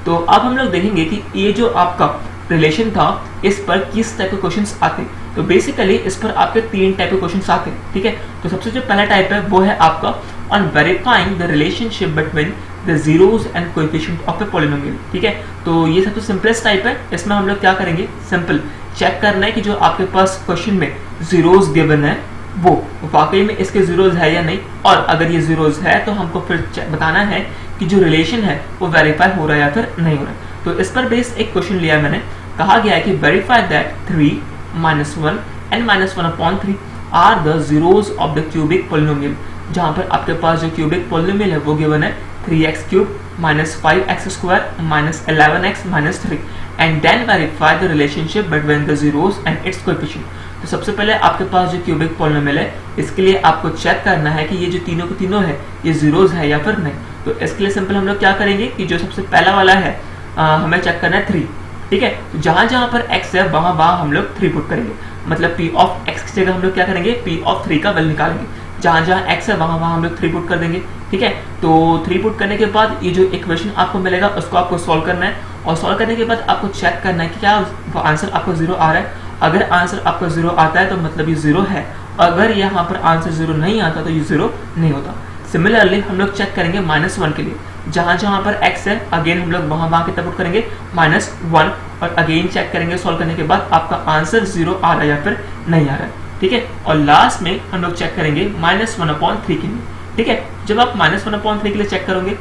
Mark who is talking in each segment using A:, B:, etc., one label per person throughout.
A: तो अब हम लोग देखेंगे कि ये जो आपका रिलेशन था इस पर किस टाइप के क्वेश्चंस आते हैं। तो बेसिकली इस पर आपके 3 टाइप के क्वेश्चंस आते हैं, ठीक है। तो सबसे जो पहला टाइप है वो है आपका on verifying the relationship between the zeros and coefficient of a polynomial, ठीक है। तो ये सबसे सिंपलेस्ट टाइप है। इसमें हम लोग क्या करेंगे, सिंपल चेक करना है कि जो आपके पास क्वेश्चन में जीरोस गिवन है वो वाकई में इसके जीरोस है या नहीं, और अगर ये जीरोस है तो हमको फिर बताना है कि जो रिलेशन है वो वेरीफाई हो रहा है या फिर नहीं हो रहा है। तो इस पर बेस एक क्वेश्चन लिया मैंने, कहा गया है कि verify that 3 - 1 and -1/3 are the zeros of the cubic polynomial, जहां पर आपके पास जो क्यूबिक पॉलिनोमियल है वो गिवन है 3x³ - 5x² - 11x - 3 and then verify the relationship between the zeros and its coefficient. तो सबसे पहले आपके पास जो क्यूबिक पॉलिनोमियल है इसके लिए आपको चेक करना है कि ये जो तीनों के तीनों है ये जीरोस है या फिर नहीं। तो इसके लिए सिंपल हम लोग क्या करेंगे कि जो सबसे पहला वाला है हमें चेक करना है 3, ठीक है। तो जहां जहां पर x है वहां वहां हम लोग 3 पुट करेंगे, मतलब p ऑफ x की जगह हम लोग क्या करेंगे, p ऑफ 3 का वैल्यू निकालेंगे। जहां जहां x है वहां वहां हम लोग 3 पुट कर देंगे, ठीक है। तो 3 पुट करने के बाद ये जो इक्वेशन आपको मिलेगा उसको आपको सॉल्व करना है, और सॉल्व करने के बाद आपको चेक करना है कि क्या आंसर आपको 0 आ रहा है। अगर आंसर आपका 0 आता है तो मतलब ये 0 है, अगर यहाँ पर आंसर 0 नहीं आता तो ये 0 नहीं होता। सिमिलरली हम लोग चेक करेंगे -1 के लिए, जहां जहां पर x है अगेन हम लोग वहां वहां कितना पुट करेंगे -1, और अगेन चेक करेंगे सॉल्व करने के बाद आपका आंसर 0 आ रहा है या फिर नहीं आ रहा है, ठीक है। और लास्ट में हम लोग चेक करेंगे -1/3 के लिए, ठीक है। जब आप -1/3 के लिए चेक करोगे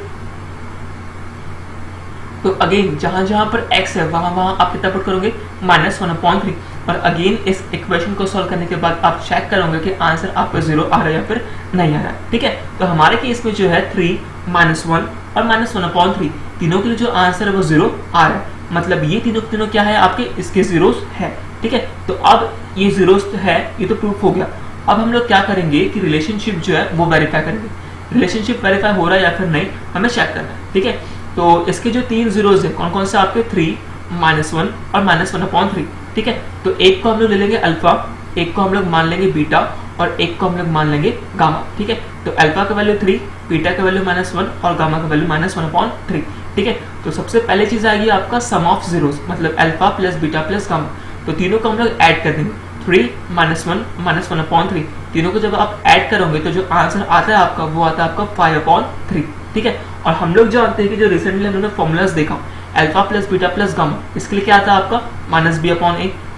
A: तो अगेन जहां जहां पर x है वहां वहां आप कितना पुट करोगे -1/3, और अगेन इस इक्वेशन को सॉल्व करने के बाद आप चेक करोगे कि आंसर आपका 0 आ रहा है या फिर नहीं आ रहा है, ठीक है। तो हमारे केस में जो है 3 - 1 और -1/3 तीनों के लिए जो आंसर है वो 0 आ रहा है, मतलब ये तीनों क्या है आपके इसके जीरोस है, ठीक है। तो अब ये जीरोस है, ये तो प्रूफ हो गया। अब हम लोग क्या करेंगे कि रिलेशनशिप जो है वो वेरीफाई करेंगे। रिलेशनशिप वेरीफाई हो रहा है या फिर नहीं हमें चेक करना है, ठीक है। तो इसके जो 3 जीरोस है कौन कौन से आपके 3 - 1 और -1/3, ठीक है। तो एक को हम लोग ले लेंगे अल्फा, एक को हम लोग मान लेंगे बीटा, और एक को हम लोग मान लेंगे गामा, ठीक है। तो अल्फा का वैल्यू 3, बीटा का वैल्यू -1 और गामा का वैल्यू -1/3, ठीक है। तो सबसे पहले चीज आएगी आपका सम ऑफ जीरोस, मतलब alpha plus beta plus gamma. तो तीनों को हम लोग ऐड कर देंगे, 3 - 1 -1/3, तीनों को जब आप ऐड करोगे तो जो आंसर आता है आपका वो आता है आपका 5/3, ठीक है। और हम लोग जानते हैं कि जो रिसेंटली हमने फॉर्मूलाज देखा alpha plus beta plus gamma, इसके लिए क्या आता है आपका -b/a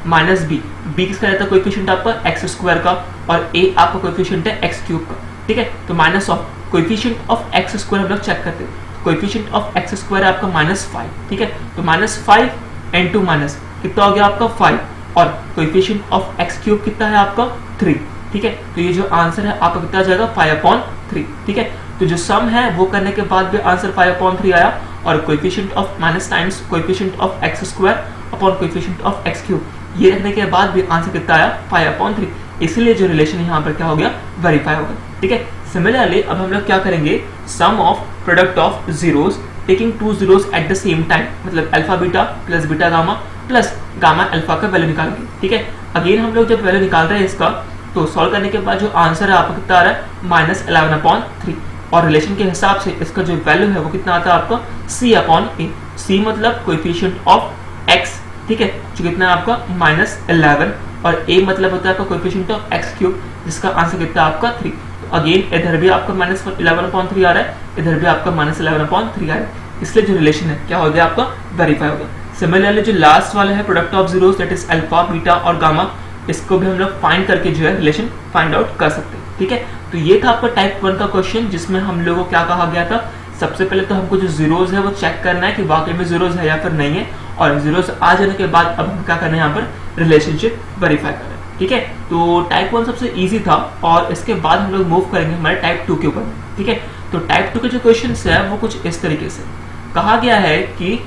A: -b, b किसका रहता है कोएफिशिएंट आपका x² का, और a आपका कोएफिशिएंट है x³ का, ठीक है। तो minus of coefficient of x² हम लोग चेक करते हैं, कोएफिशिएंट ऑफ x² है आपका -5, ठीक है। तो -5 into माइनस कितना हो गया आपका 5, और कोएफिशिएंट ऑफ x³ कितना है आपका 3, ठीक है। तो ये जो आंसर है आपका कितना आ जाएगा 5/3, ठीक है। तो जो सम है वो करने के बाद भी आंसर 5/3 आया, और coefficient of minus times coefficient of x² upon coefficient of x³ ये रखने के बाद भी आंसर कितना आया 5/3, इसलिए जो रिलेशन यहाँ पर क्या हो गया वेरीफाई हो गया, ठीक है। सिमिलरली अब हम लोग क्या करेंगे, sum of product of zeros taking 2 zeros at the same time, मतलब alpha beta plus beta gamma plus gamma alpha का वैल्यू निकालेंगे, ठीक है। अगेन हम लोग जब वैल्यू निकाल रहे हैं इसका तो सॉल्व करने के बाद जो आंसर है आपका कितना आ रहा है -11/3, और रिलेशन के हिसाब से इसका जो वैल्यू है वो कितना आता है आपका c/a, c मतलब कोएफिशिएंट ऑफ x, ठीक है, जो कितना है आपका -11, और a मतलब होता है आपका कोएफिशिएंट ऑफ x³ जिसका आंसर कितना है आपका 3। तो अगेन इधर भी आपका -11/3 आ रहा है, इधर भी आपका -11/3 आ रहा है, इसलिए जो रिलेशन है क्या हो गया आपका वेरीफाई हो गया। सिमिलरली जो लास्ट वाला है product of zeros that is alpha beta और गामा, इसको भी हम लोग फाइंड करके जो है रिलेशन फाइंड आउट कर सकते हैं, ठीक है। तो ये था आपका टाइप 1 का क्वेश्चन, जिसमें हम लोगों को क्या कहा गया था, सबसे पहले तो हमको जो जीरोस है वो चेक करना है कि वाकई में जीरोस है या फिर नहीं है, और जीरोस आ जाने के बाद अब हम क्या करना है यहाँ पर रिलेशनशिप वेरीफाई करना है, ठीक है। तो टाइप 1 सबसे इजी था, और इसके बाद हम लोग मूव करेंगे हमारे टाइप 2 के ऊपर, ठीक है। तो टाइप 2 के जो क्वेश्चन है वो कुछ इस तरीके से कहा गया है कि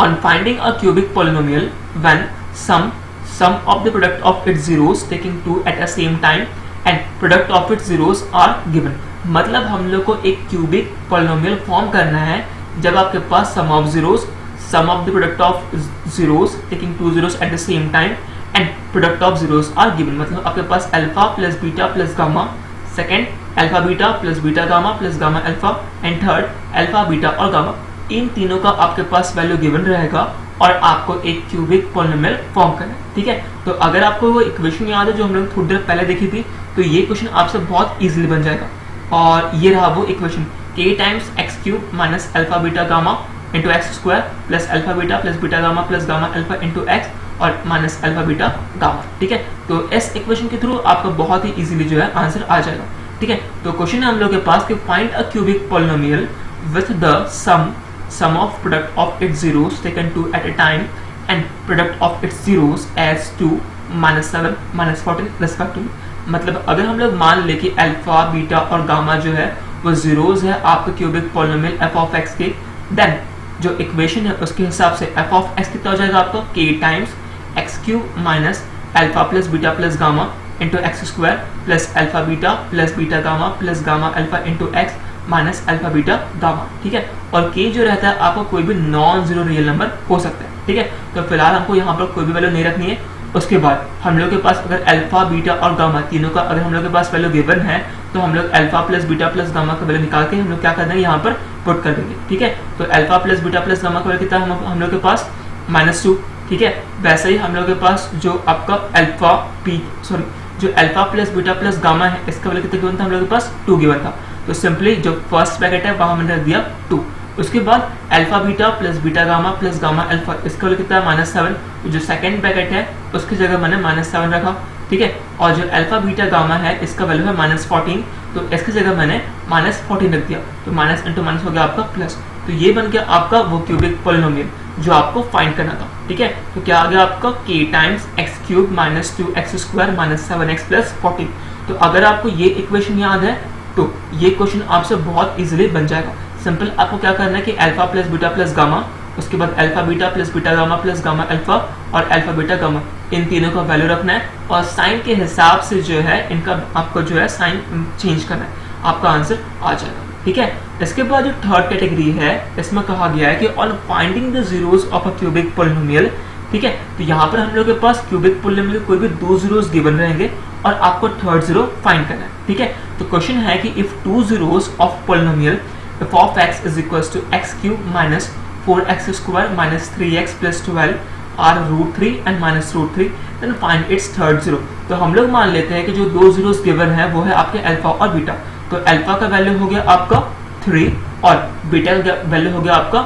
A: on finding a cubic polynomial when sum of the product of its zeros taking 2 at a same time and product of its zeros are given, मतलब हम लोग को एक क्यूबिक पॉलिनोमियल फॉर्म करना है जब आपके पास sum of the product of zeros taking 2 zeros at the same time and product of zeros are given, मतलब आपके पास alpha plus beta plus gamma, second alpha beta plus beta gamma plus gamma alpha, and third alpha beta और gamma. इन तीनों का आपके पास value given रहेगा और आपको एक क्यूबिक पॉलिनोमियल फॉर्म करना है, ठीक है। तो अगर आपको वो इक्वेशन याद है जो हम लोग थोड़ी देर पहले देखी थी, तो ये क्वेश्चन आपसे बहुत इजीली बन जाएगा। और ये रहा वो equation, k times x cube minus alpha beta gamma into x square plus alpha beta plus beta gamma plus gamma alpha into x और माइनस अल्फा बीटा गामा, ठीक है। तो इस इक्वेशन के थ्रू आपका बहुत ही इजीली जो है आंसर आ जाएगा, ठीक है। तो क्वेश्चन है हम लोग के पास कि find a cubic polynomial with the sum of product of its zeros taken 2 at a time and product of its zeros as 2 minus 7 minus 14 respectively। मतलब अगर हम लोग मान ले कि अल्फा बीटा और गामा जो है वो जीरोस है आपका cubic polynomial f of x के, देन जो इक्वेशन है उसके हिसाब से f of x कितना हो जाएगा आपका k times x cube minus alpha plus beta plus gamma into x square plus alpha beta plus beta gamma plus gamma alpha into x minus alpha beta gamma, ठीक है। और k जो रहता है आपको कोई भी नॉन जीरो रियल नंबर हो सकता है, ठीक है। तो फिलहाल हमको यहाँ पर कोई भी वैल्यू नहीं रखनी है। उसके बाद हम लोग के पास अगर अल्फा बीटा और गामा तीनों का अगर हम लोग के पास वैल्यू गिवन है, तो हम लोग alpha plus beta plus gamma का वैल्यू निकाल के हम लोग क्या कर देंगे यहाँ पर पुट कर देंगे, ठीक है। तो alpha plus beta plus gamma का वैल्यू कितना हम लोग के पास -2, ठीक है। वैसे ही हम लोग के पास जो आपका जो alpha plus beta plus gamma है इसका वैल्यू कितना गिवन था, हम लोग के पास 2 गिवन था। तो सिंपली जो फर्स्ट ब्रैकेट है वहां मैंने रख दिया 2। उसके बाद alpha beta plus beta gamma plus gamma alpha इसका वैल्यू कितना है -7, तो जो सेकंड ब्रैकेट है उसकी जगह मैंने -7 रखा, ठीक है। और जो अल्फा बीटा गामा है इसका वैल्यू है -14, तो इसकी जगह मैंने -14 रख दिया। तो माइनस इंटू माइनस हो गया आपका प्लस। तो ये बन गया आपका वो क्यूबिक पॉलिनोमियल जो आपको फाइंड करना था, ठीक है। तो क्या आ गया आपका k times x cube minus 2x square minus 7x plus 14। तो अगर आपको ये इक्वेशन याद है तो ये क्वेश्चन आपसे बहुत इजीली बन जाएगा। सिंपल आपको क्या करना है कि alpha plus beta plus gamma, उसके बाद alpha beta plus beta gamma plus gamma alpha और अल्फा बीटा गामा, इन तीनों का वैल्यू रखना है और साइन के हिसाब से जो है इनका आपको जो है साइन चेंज करना है, आपका आंसर आ जाएगा, ठीक है। इसके बाद जो थर्ड कैटेगरी है इसमें कहा गया है कि on finding the zeros of a cubic polynomial, ठीक है। तो यहाँ पर हम लोग के पास क्यूबिक पॉलिनोमियल के कोई भी 2 जीरोस गिवन रहेंगे और आपको थर्ड जीरो फाइंड करना है, ठीक है। तो क्वेश्चन है कि if 2 zeros of polynomial f of x is equals to x cube minus 4x square minus 3x plus 12 are √3 and minus √3, then find its third zero। तो हम लोग मान लेते हैं कि जो 2 जीरोस गिवन है वो है आपके अल्फा और बीटा। तो अल्फा का वैल्यू हो गया आपका 3 और बीटा का वैल्यू हो गया आपका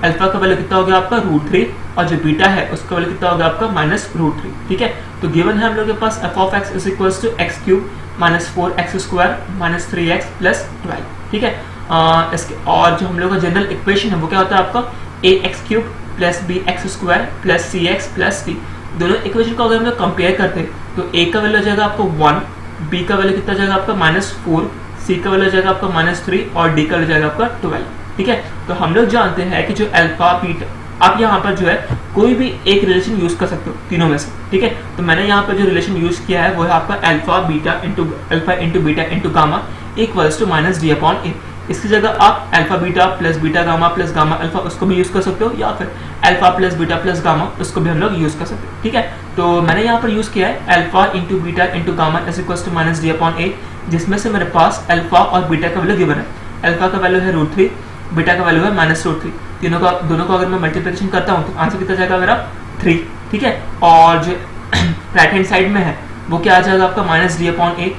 A: अल्फा का वैल्यू कितना हो गया आपका √3 और जो बीटा है उसका वैल्यू कितना हो गया आपका -√3, ठीक है। तो गिवन है हम लोग के पास f of x is equals to x cube minus 4x square minus 3x plus 12, ठीक है। इसके और जो हम लोग का जनरल इक्वेशन है वो क्या होता है आपका ax cube plus bx square plus cx plus d। दोनों इक्वेशन को अगर हम लोग कंपेयर करते हैं तो a का वैल्यू हो जाएगा आपको 1, b का वैल्यू कितना जाएगा आपका -4, c का वैल्यू जाएगा आपका -3 और d का वैल्यू जाएगा आपका 12, ठीक है। तो हम लोग जानते हैं कि जो अल्फा बीटा, आप यहाँ पर जो है कोई भी एक रिलेशन यूज कर सकते हो तीनों में से, ठीक है। तो मैंने यहाँ पर जो रिलेशन यूज किया है वो है आपका alpha into beta into gamma equals to -d/a। इसकी जगह आप alpha beta plus beta gamma plus gamma alpha उसको भी यूज कर सकते हो या फिर alpha plus beta plus gamma उसको भी हम लोग यूज कर सकते हो, ठीक है। तो मैंने यहाँ पर यूज किया है alpha into beta into gamma is equals to -d/a, जिसमें से मेरे पास अल्फा और बीटा का वैल्यू गिवन है। अल्फा का वैल्यू है √3, बीटा का वैल्यू है -√3। दोनों को अगर मैं मल्टीप्लिकेशन करता हूँ तो आंसर कितना जाएगा मेरा 3, ठीक है। और जो राइट हैंड साइड में है वो क्या आ जाएगा आपका -d/a,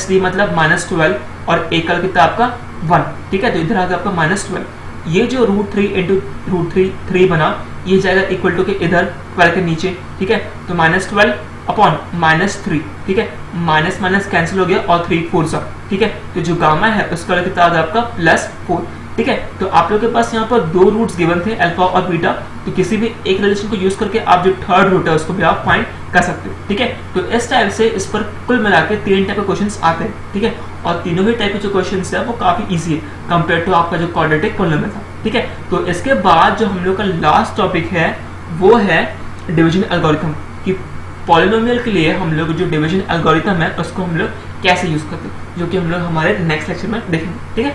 A: -d मतलब -12 और a का कितना आपका 1, ठीक है। तो इधर आ गया आपका -12। ये जो √3 इंटू √3 बना ये जाएगा इक्वल टू के इधर 12 के नीचे, ठीक है। तो -12 अपॉन -3, ठीक है। माइनस माइनस कैंसिल हो गया और 3 4 सा, ठीक है। तो जो गामा है उसका कितना आ गया आपका +4, ठीक है। तो आप लोग के पास यहाँ पर 2 रूट्स गिवन थे अल्फा और बीटा, तो किसी भी एक रिलेशन को यूज करके आप जो थर्ड रूट है उसको भी आप फाइंड कर सकते हो, ठीक है। तो इस टाइप से इस पर कुल मिला के 3 टाइप के क्वेश्चंस आते हैं, ठीक है। और तीनों ही टाइप के जो क्वेश्चंस है वो काफी इजी है कंपेयर टू आपका जो क्वाड्रेटिक पॉलिनोमियल था, ठीक है। तो इसके बाद जो हम लोग का लास्ट टॉपिक है वो है डिवीजन एल्गोरिथम, कि पॉलिनोमियल के लिए हम लोग जो डिवीजन एल्गोरिथम है उसको हम लोग कैसे यूज करते हैं, जो कि हम लोग हमारे नेक्स्ट लेक्चर में देखेंगे, ठीक है।